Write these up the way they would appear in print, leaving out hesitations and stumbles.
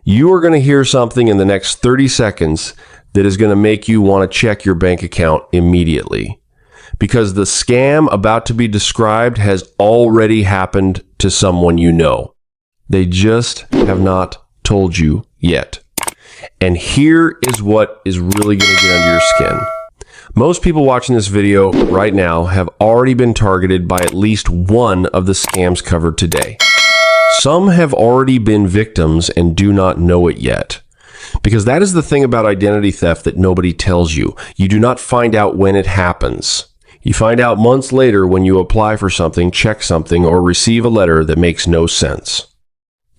You are going to hear something in the next 30 seconds that is going to make you want to check your bank account immediately, because the scam about to be described has already happened to someone you know. They just have not told you yet. And here is what is really going to get under your skin. Most people watching this video right now have already been targeted by at least one of the scams covered today. Some have already been victims and do not know it yet. Because that is the thing about identity theft that nobody tells you. You do not find out when it happens. You find out months later when you apply for something, check something, or receive a letter that makes no sense.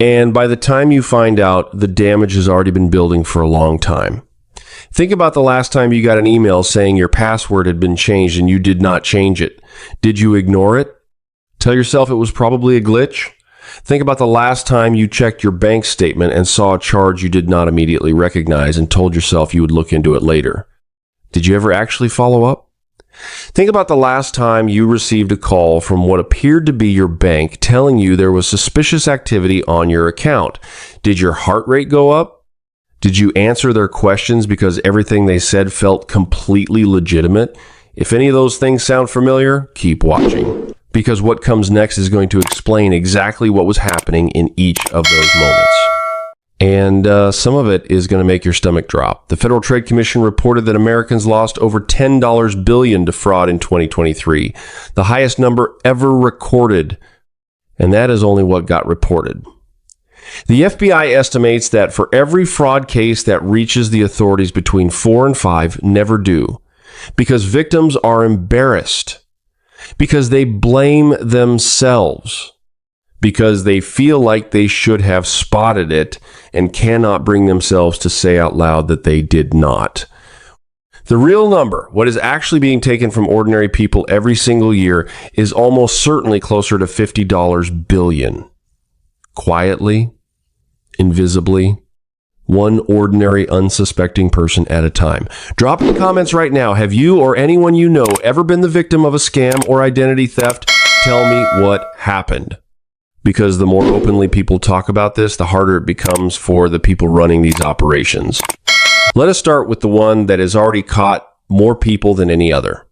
And by the time you find out, the damage has already been building for a long time. Think about the last time you got an email saying your password had been changed and you did not change it. Did you ignore it? Tell yourself it was probably a glitch? Think about the last time you checked your bank statement and saw a charge you did not immediately recognize and told yourself you would look into it later. Did you ever actually follow up? Think about the last time you received a call from what appeared to be your bank telling you there was suspicious activity on your account. Did your heart rate go up? Did you answer their questions because everything they said felt completely legitimate? If any of those things sound familiar, keep watching, because what comes next is going to explain exactly what was happening in each of those moments. And some of it is going to make your stomach drop. The Federal Trade Commission reported that Americans lost over $10 billion to fraud in 2023, the highest number ever recorded. And that is only what got reported. The FBI estimates that for every fraud case that reaches the authorities, between 4 and 5 never do, because victims are embarrassed, because they blame themselves, because they feel like they should have spotted it and cannot bring themselves to say out loud that they did not. The real number, what is actually being taken from ordinary people every single year, is almost certainly closer to $50 billion. Quietly, invisibly, one ordinary, unsuspecting person at a time. Drop in the comments right now, have you or anyone you know ever been the victim of a scam or identity theft? Tell me what happened. Because the more openly people talk about this, the harder it becomes for the people running these operations. Let us start with the one that has already caught more people than any other.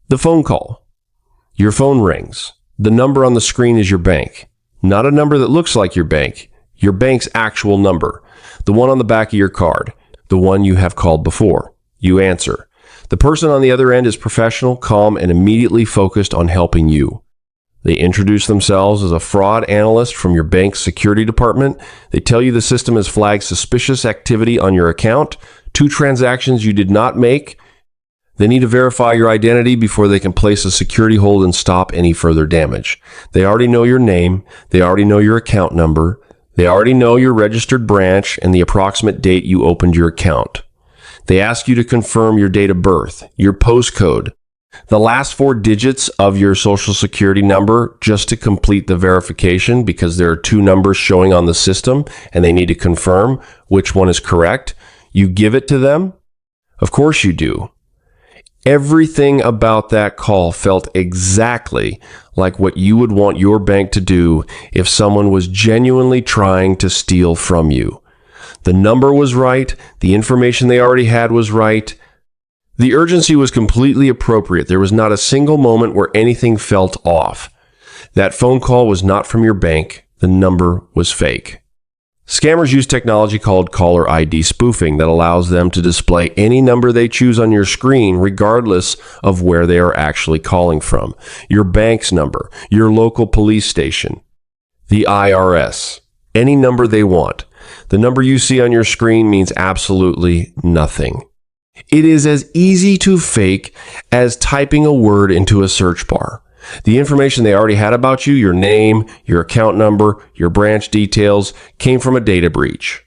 The phone call. Your phone rings. The number on the screen is your bank. Not a number that looks like your bank's actual number. The one on the back of your card. The one you have called before. You answer. The person on the other end is professional, calm, and immediately focused on helping you. They introduce themselves as a fraud analyst from your bank's security department. They tell you the system has flagged suspicious activity on your account, 2 transactions you did not make. They need to verify your identity before they can place a security hold and stop any further damage. They already know your name. They already know your account number. They already know your registered branch and the approximate date you opened your account. They ask you to confirm your date of birth, your postcode, the last 4 digits of your social security number, just to complete the verification, because there are 2 numbers showing on the system and they need to confirm which one is correct. You give it to them. Of course you do. Everything about that call felt exactly like what you would want your bank to do if someone was genuinely trying to steal from you. The number was right. The information they already had was right. The urgency was completely appropriate. There was not a single moment where anything felt off. That phone call was not from your bank. The number was fake. Scammers use technology called caller ID spoofing that allows them to display any number they choose on your screen regardless of where they are actually calling from. Your bank's number, your local police station, the IRS, any number they want. The number you see on your screen means absolutely nothing. It is as easy to fake as typing a word into a search bar. The information they already had about you, your name, your account number, your branch details, came from a data breach.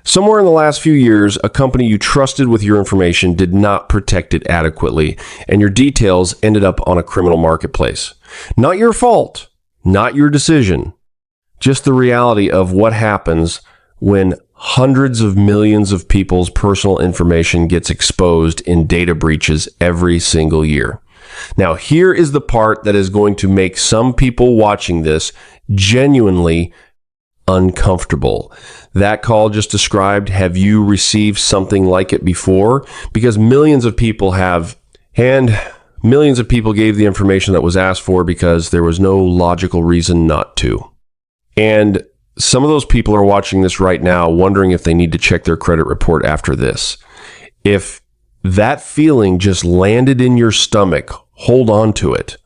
Somewhere in the last few years, a company you trusted with your information did not protect it adequately, and your details ended up on a criminal marketplace. Not your fault, not your decision, just the reality of what happens when hundreds of millions of people's personal information gets exposed in data breaches every single year. Now, here is the part that is going to make some people watching this genuinely uncomfortable. That call just described, have you received something like it before? Because millions of people have, and millions of people gave the information that was asked for because there was no logical reason not to. And some of those people are watching this right now wondering if they need to check their credit report after this. If that feeling just landed in your stomach, hold on to it,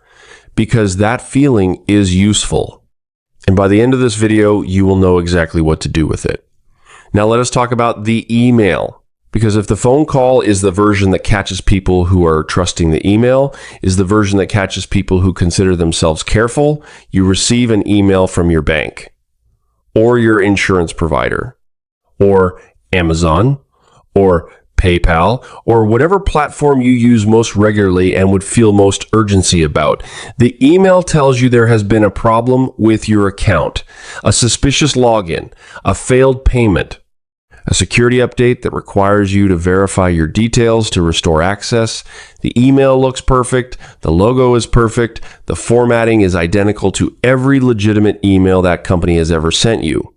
because that feeling is useful. And by the end of this video, you will know exactly what to do with it. Now let us talk about the email. Because if the phone call is the version that catches people who are trusting the email, is the version that catches people who consider themselves careful, you receive an email from your bank, or your insurance provider, or Amazon, or PayPal, or whatever platform you use most regularly and would feel most urgency about. The email tells you there has been a problem with your account, a suspicious login, a failed payment, a security update that requires you to verify your details to restore access. The email looks perfect, the logo is perfect, the formatting is identical to every legitimate email that company has ever sent you.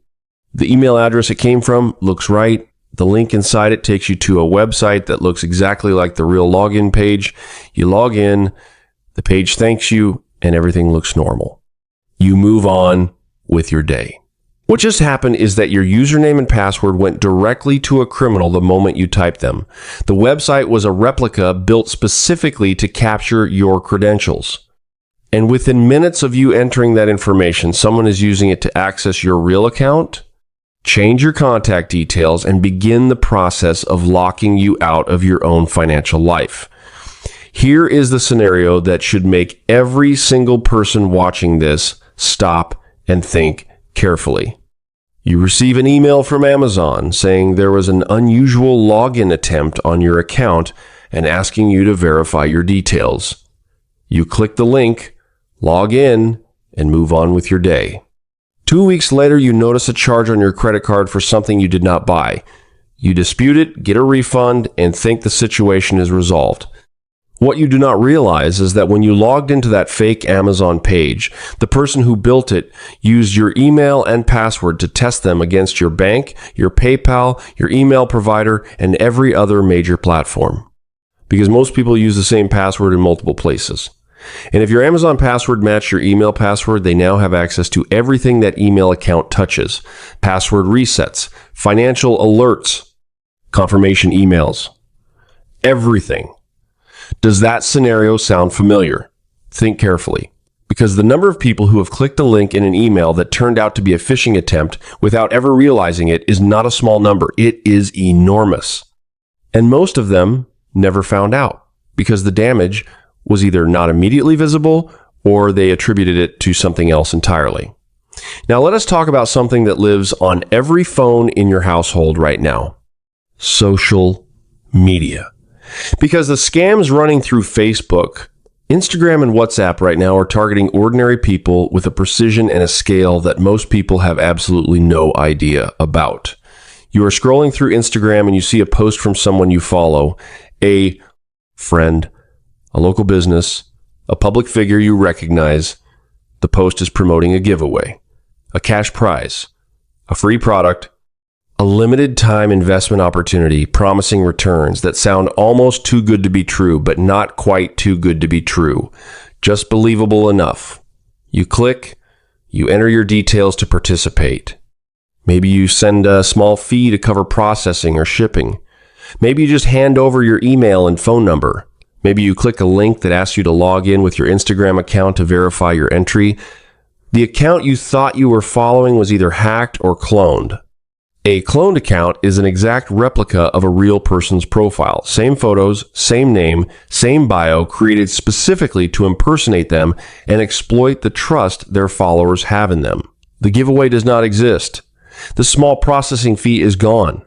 The email address it came from looks right. The link inside it takes you to a website that looks exactly like the real login page. You log in, the page thanks you, and everything looks normal. You move on with your day. What just happened is that your username and password went directly to a criminal the moment you typed them. The website was a replica built specifically to capture your credentials. And within minutes of you entering that information, someone is using it to access your real account, change your contact details, and begin the process of locking you out of your own financial life. Here is the scenario that should make every single person watching this stop and think carefully. You receive an email from Amazon saying there was an unusual login attempt on your account and asking you to verify your details. You click the link, log in, and move on with your day. 2 weeks later, you notice a charge on your credit card for something you did not buy. You dispute it, get a refund, and think the situation is resolved. What you do not realize is that when you logged into that fake Amazon page, the person who built it used your email and password to test them against your bank, your PayPal, your email provider, and every other major platform. Because most people use the same password in multiple places. And if your Amazon password matched your email password, they now have access to everything that email account touches. Password resets, financial alerts, confirmation emails, everything. Does that scenario sound familiar? Think carefully, because the number of people who have clicked a link in an email that turned out to be a phishing attempt without ever realizing it is not a small number. It is enormous. And most of them never found out because the damage was either not immediately visible or they attributed it to something else entirely. Now let us talk about something that lives on every phone in your household right now. Social media. Because the scams running through Facebook, Instagram, and WhatsApp right now are targeting ordinary people with a precision and a scale that most people have absolutely no idea about. You are scrolling through Instagram and you see a post from someone you follow, a friend, a local business, a public figure you recognize. The post is promoting a giveaway, a cash prize, a free product, a limited time investment opportunity promising returns that sound almost too good to be true, but not quite too good to be true. Just believable enough. You click, you enter your details to participate. Maybe you send a small fee to cover processing or shipping. Maybe you just hand over your email and phone number. Maybe you click a link that asks you to log in with your Instagram account to verify your entry. The account you thought you were following was either hacked or cloned. A cloned account is an exact replica of a real person's profile. Same photos, same name, same bio, created specifically to impersonate them and exploit the trust their followers have in them. The giveaway does not exist. The small processing fee is gone.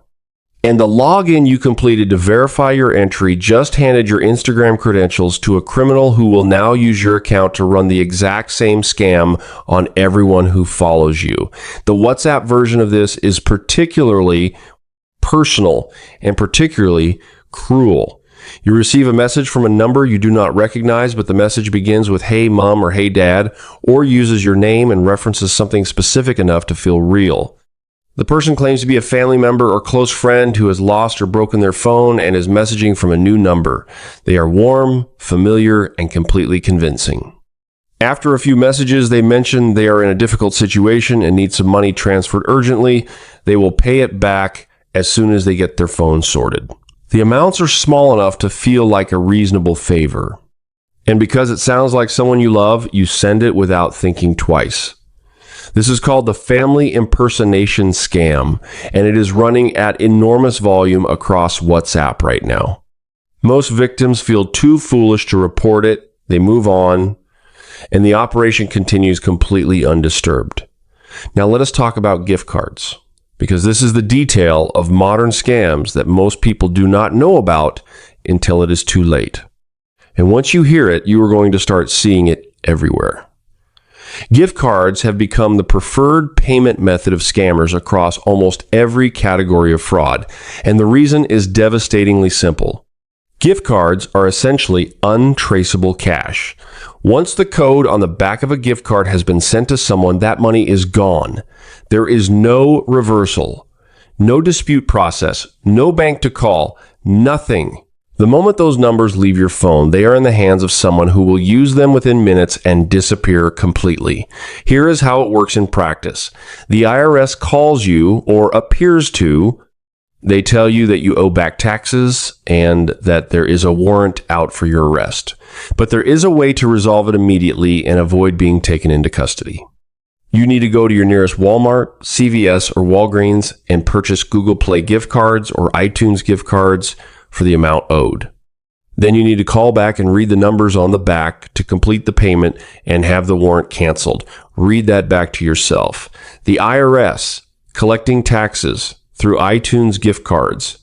And the login you completed to verify your entry just handed your Instagram credentials to a criminal who will now use your account to run the exact same scam on everyone who follows you. The WhatsApp version of this is particularly personal and particularly cruel You receive a message from a number you do not recognize, but the message begins with "Hey Mom" or "Hey Dad," or uses your name and references something specific enough to feel real. The person claims to be a family member or close friend who has lost or broken their phone and is messaging from a new number. They are warm, familiar, and completely convincing. After a few messages, they mention they are in a difficult situation and need some money transferred urgently. They will pay it back as soon as they get their phone sorted. The amounts are small enough to feel like a reasonable favor. And because it sounds like someone you love, you send it without thinking twice. This is called the family impersonation scam, and it is running at enormous volume across WhatsApp right now. Most victims feel too foolish to report it. They move on, and the operation continues completely undisturbed. Now let us talk about gift cards, because this is the detail of modern scams that most people do not know about until it is too late. And once you hear it, you are going to start seeing it everywhere. Gift cards have become the preferred payment method of scammers across almost every category of fraud, and the reason is devastatingly simple. Gift cards are essentially untraceable cash. Once the code on the back of a gift card has been sent to someone, that money is gone. There is no reversal, no dispute process, no bank to call, nothing. The moment those numbers leave your phone, they are in the hands of someone who will use them within minutes and disappear completely. Here is how it works in practice. The IRS calls you, or appears to. They tell you that you owe back taxes and that there is a warrant out for your arrest. But there is a way to resolve it immediately and avoid being taken into custody. You need to go to your nearest Walmart, CVS, or Walgreens and purchase Google Play gift cards or iTunes gift cards for the amount owed. Then you need to call back and read the numbers on the back to complete the payment and have the warrant canceled. Read that back to yourself. The IRS collecting taxes through iTunes gift cards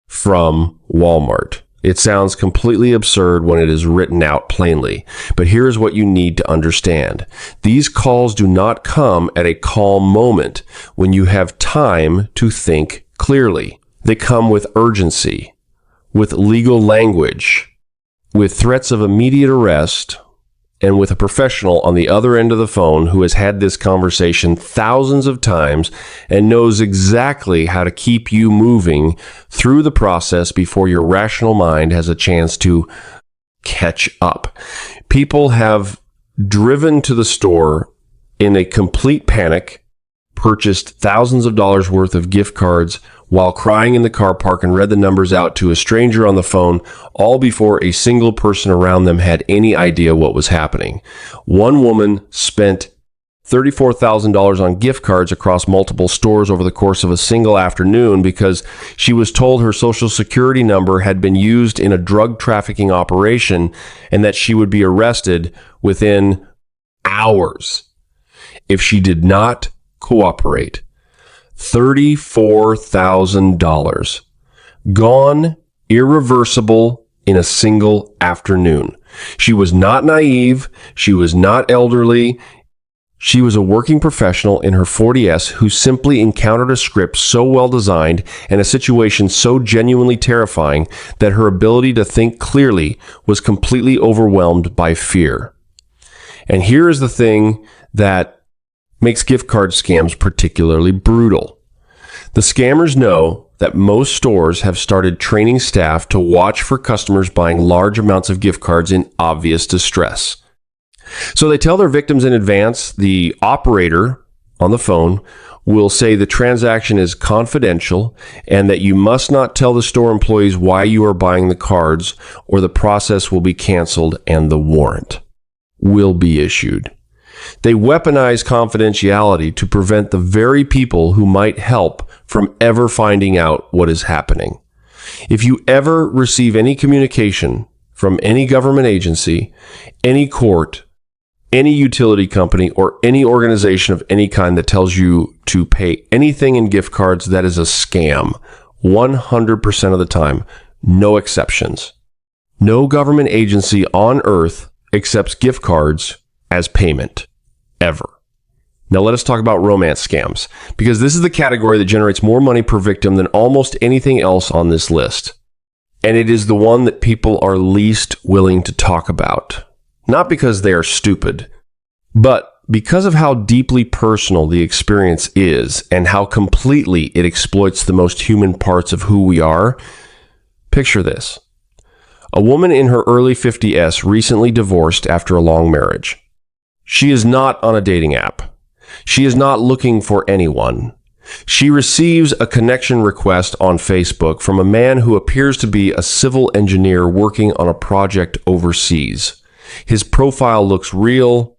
from Walmart. It sounds completely absurd when it is written out plainly, but here is what you need to understand. These calls do not come at a calm moment when you have time to think clearly. They come with urgency, with legal language, with threats of immediate arrest, and with a professional on the other end of the phone who has had this conversation thousands of times and knows exactly how to keep you moving through the process before your rational mind has a chance to catch up. People have driven to the store in a complete panic, purchased thousands of dollars worth of gift cards while crying in the car park and read the numbers out to a stranger on the phone, all before a single person around them had any idea what was happening. One woman spent $34,000 on gift cards across multiple stores over the course of a single afternoon because she was told her social security number had been used in a drug trafficking operation and that she would be arrested within hours if she did not cooperate. $34,000 gone, irreversible in a single afternoon. She was not naive. She was not elderly. She was a working professional in her 40s who simply encountered a script so well designed and a situation so genuinely terrifying that her ability to think clearly was completely overwhelmed by fear. And here is the thing that makes gift card scams particularly brutal. The scammers know that most stores have started training staff to watch for customers buying large amounts of gift cards in obvious distress. So they tell their victims in advance. The operator on the phone will say the transaction is confidential and that you must not tell the store employees why you are buying the cards or the process will be canceled and the warrant will be issued. They weaponize confidentiality to prevent the very people who might help from ever finding out what is happening. If you ever receive any communication from any government agency, any court, any utility company, or any organization of any kind that tells you to pay anything in gift cards, that is a scam. 100% of the time, no exceptions. No government agency on earth accepts gift cards as payment, ever. Now let us talk about romance scams, because this is the category that generates more money per victim than almost anything else on this list. And it is the one that people are least willing to talk about. Not because they are stupid, but because of how deeply personal the experience is and how completely it exploits the most human parts of who we are. Picture this. A woman in her early 50s recently divorced after a long marriage. She is not on a dating app. She is not looking for anyone. She receives a connection request on Facebook from a man who appears to be a civil engineer working on a project overseas. His profile looks real.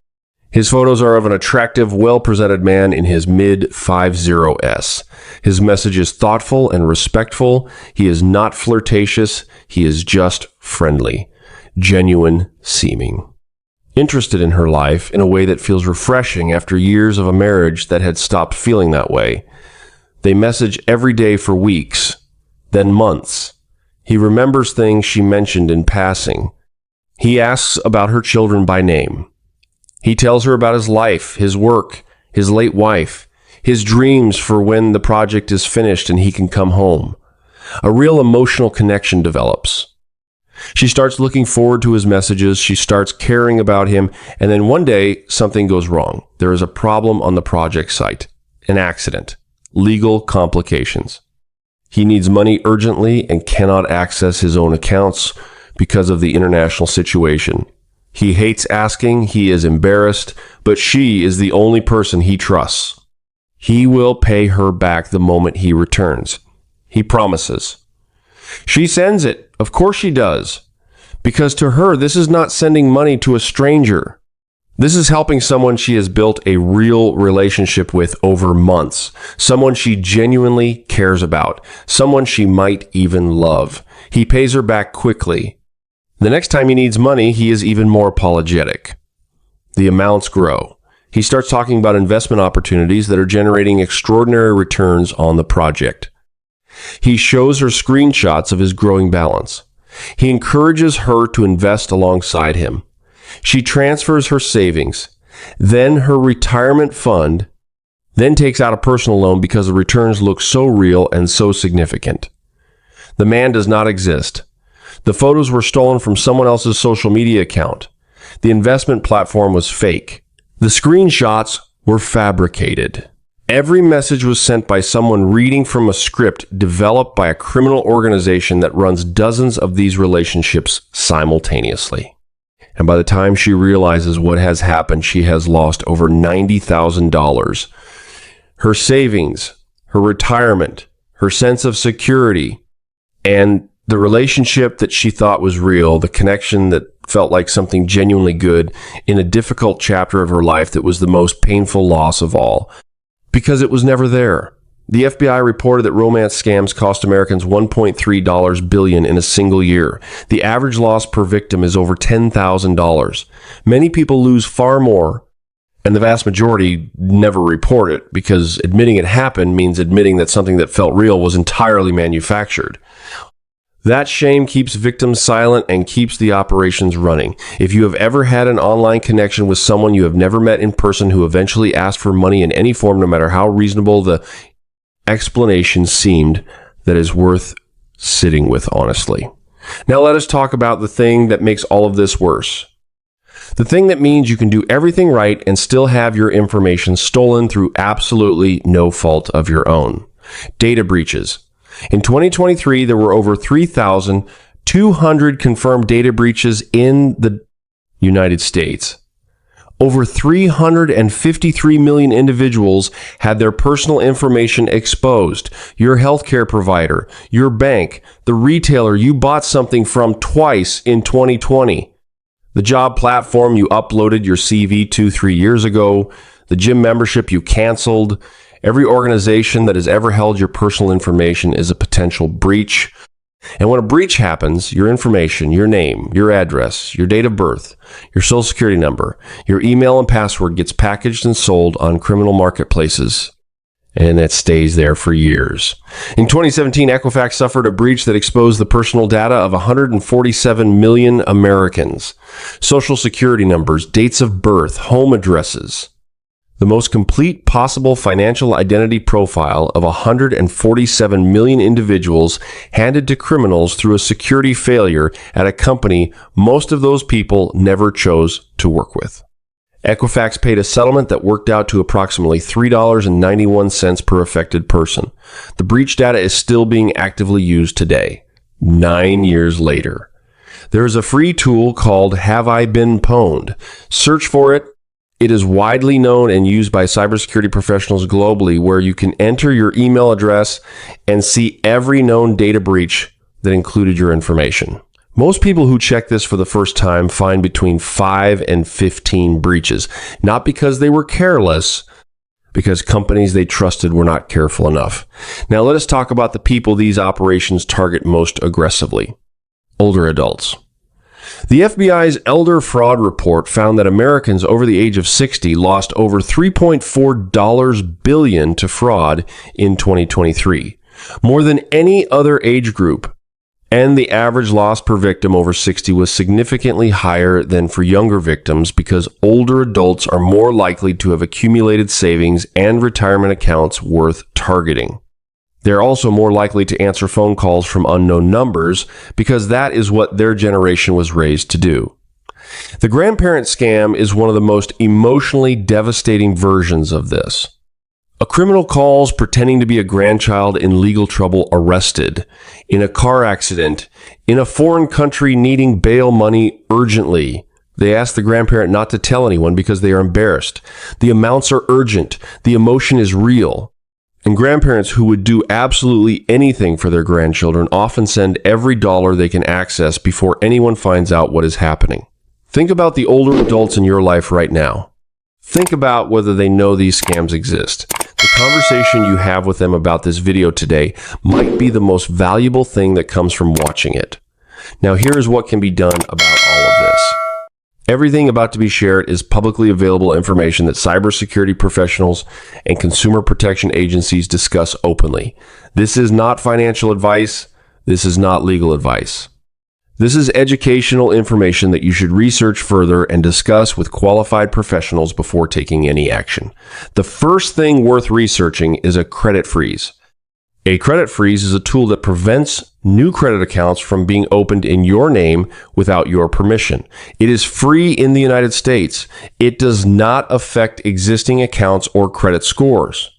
His photos are of an attractive, well-presented man in his mid-50s. His message is thoughtful and respectful. He is not flirtatious. He is just friendly, genuine seeming. Interested in her life in a way that feels refreshing after years of a marriage that had stopped feeling that way. They message every day for weeks, then months. He remembers things she mentioned in passing. He asks about her children by name. He tells her about his life, his work, his late wife, his dreams for when the project is finished and he can come home. A real emotional connection develops. She starts looking forward to his messages. She starts caring about him. And then one day, something goes wrong. There is a problem on the project site. An accident. Legal complications. He needs money urgently and cannot access his own accounts because of the international situation. He hates asking. He is embarrassed. But she is the only person he trusts. He will pay her back the moment he returns. He promises. She sends it. Of course she does. Because to her, this is not sending money to a stranger. This is helping someone she has built a real relationship with over months. Someone she genuinely cares about. Someone she might even love. He pays her back quickly. The next time he needs money, he is even more apologetic. The amounts grow. He starts talking about investment opportunities that are generating extraordinary returns on the project. He shows her screenshots of his growing balance. He encourages her to invest alongside him. She transfers her savings, then her retirement fund, then takes out a personal loan because the returns look so real and so significant. The man does not exist. The photos were stolen from someone else's social media account. The investment platform was fake. The screenshots were fabricated. Every message was sent by someone reading from a script developed by a criminal organization that runs dozens of these relationships simultaneously. And by the time she realizes what has happened, she has lost over $90,000. Her savings, her retirement, her sense of security, and the relationship that she thought was real, the connection that felt like something genuinely good in a difficult chapter of her life that was the most painful loss of all. Because it was never there. The FBI reported that romance scams cost Americans $1.3 billion in a single year. The average loss per victim is over $10,000. Many people lose far more, and the vast majority never report it because admitting it happened means admitting that something that felt real was entirely manufactured. That shame keeps victims silent and keeps the operations running. If you have ever had an online connection with someone you have never met in person who eventually asked for money in any form, no matter how reasonable the explanation seemed, that is worth sitting with honestly. Now let us talk about the thing that makes all of this worse. The thing that means you can do everything right and still have your information stolen through absolutely no fault of your own. Data breaches. In 2023, there were over 3,200 confirmed data breaches in the United States. Over 353 million individuals had their personal information exposed. Your healthcare provider, your bank, the retailer you bought something from twice in 2020, the job platform you uploaded your CV to 3 years ago, the gym membership you canceled. Every organization that has ever held your personal information is a potential breach. And when a breach happens, your information, your name, your address, your date of birth, your social security number, your email and password gets packaged and sold on criminal marketplaces. And it stays there for years. In 2017, Equifax suffered a breach that exposed the personal data of 147 million Americans. Social security numbers, dates of birth, home addresses. The most complete possible financial identity profile of 147 million individuals handed to criminals through a security failure at a company most of those people never chose to work with. Equifax paid a settlement that worked out to approximately $3.91 per affected person. The breach data is still being actively used today, 9 years later. There is a free tool called Have I Been Pwned? Search for it. It is widely known and used by cybersecurity professionals globally, where you can enter your email address and see every known data breach that included your information. Most people who check this for the first time find between 5 and 15 breaches, not because they were careless, because companies they trusted were not careful enough. Now let us talk about the people these operations target most aggressively: older adults. The FBI's Elder Fraud Report found that Americans over the age of 60 lost over $3.4 billion to fraud in 2023, more than any other age group, and the average loss per victim over 60 was significantly higher than for younger victims because older adults are more likely to have accumulated savings and retirement accounts worth targeting. They're also more likely to answer phone calls from unknown numbers because that is what their generation was raised to do. The grandparent scam is one of the most emotionally devastating versions of this. A criminal calls pretending to be a grandchild in legal trouble arrested, in a car accident, in a foreign country needing bail money urgently. They ask the grandparent not to tell anyone because they are embarrassed. The amounts are urgent. The emotion is real. And grandparents who would do absolutely anything for their grandchildren often send every dollar they can access before anyone finds out what is happening. Think about the older adults in your life right now. Think about whether they know these scams exist. The conversation you have with them about this video today might be the most valuable thing that comes from watching it. Now here's what can be done about all of this. Everything about to be shared is publicly available information that cybersecurity professionals and consumer protection agencies discuss openly. This is not financial advice. This is not legal advice. This is educational information that you should research further and discuss with qualified professionals before taking any action. The first thing worth researching is a credit freeze. A credit freeze is a tool that prevents new credit accounts from being opened in your name without your permission. It is free in the United States. It does not affect existing accounts or credit scores.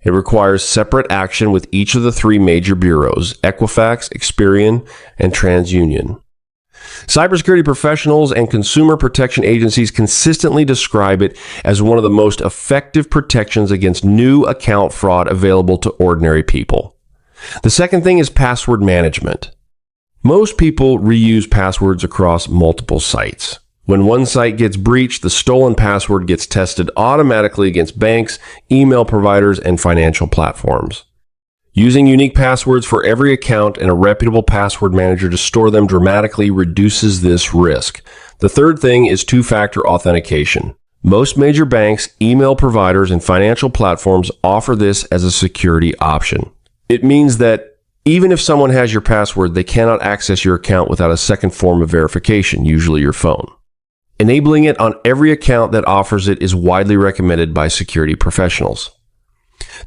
It requires separate action with each of the three major bureaus: Equifax, Experian, and TransUnion. Cybersecurity professionals and consumer protection agencies consistently describe it as one of the most effective protections against new account fraud available to ordinary people. The second thing is password management. Most people reuse passwords across multiple sites. When one site gets breached, the stolen password gets tested automatically against banks, email providers, and financial platforms. Using unique passwords for every account and a reputable password manager to store them dramatically reduces this risk. The third thing is two-factor authentication. Most major banks, email providers, and financial platforms offer this as a security option. It means that even if someone has your password, they cannot access your account without a second form of verification, usually your phone. Enabling it on every account that offers it is widely recommended by security professionals.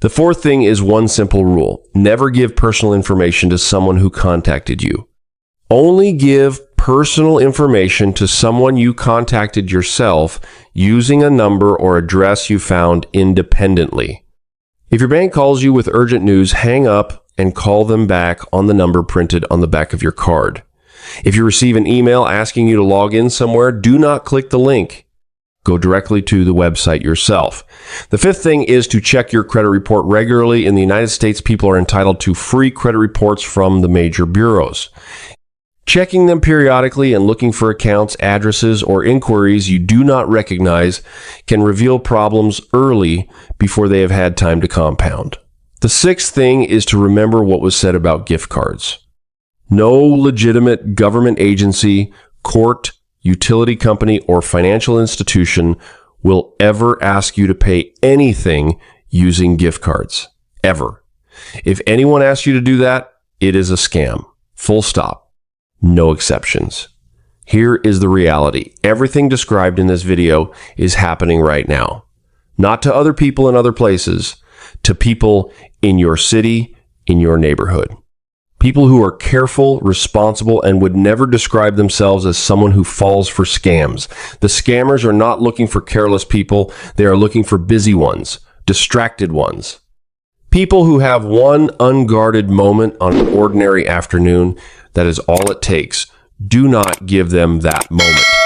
The fourth thing is one simple rule: never give personal information to someone who contacted you. Only give personal information to someone you contacted yourself using a number or address you found independently. If your bank calls you with urgent news, hang up and call them back on the number printed on the back of your card. If you receive an email asking you to log in somewhere, do not click the link. Go directly to the website yourself. The fifth thing is to check your credit report regularly. In the United States, people are entitled to free credit reports from the major bureaus. Checking them periodically and looking for accounts, addresses, or inquiries you do not recognize can reveal problems early before they have had time to compound. The sixth thing is to remember what was said about gift cards. No legitimate government agency, court, utility company, or financial institution will ever ask you to pay anything using gift cards. Ever. If anyone asks you to do that, it is a scam. Full stop. No exceptions. Here is the reality. Everything described in this video is happening right now. not to other people in other places, to people in your city, in your neighborhood. People who are careful, responsible, and would never describe themselves as someone who falls for scams. The scammers are not looking for careless people. They are looking for busy ones, distracted ones. People who have one unguarded moment on an ordinary afternoon, that is all it takes. Do not give them that moment.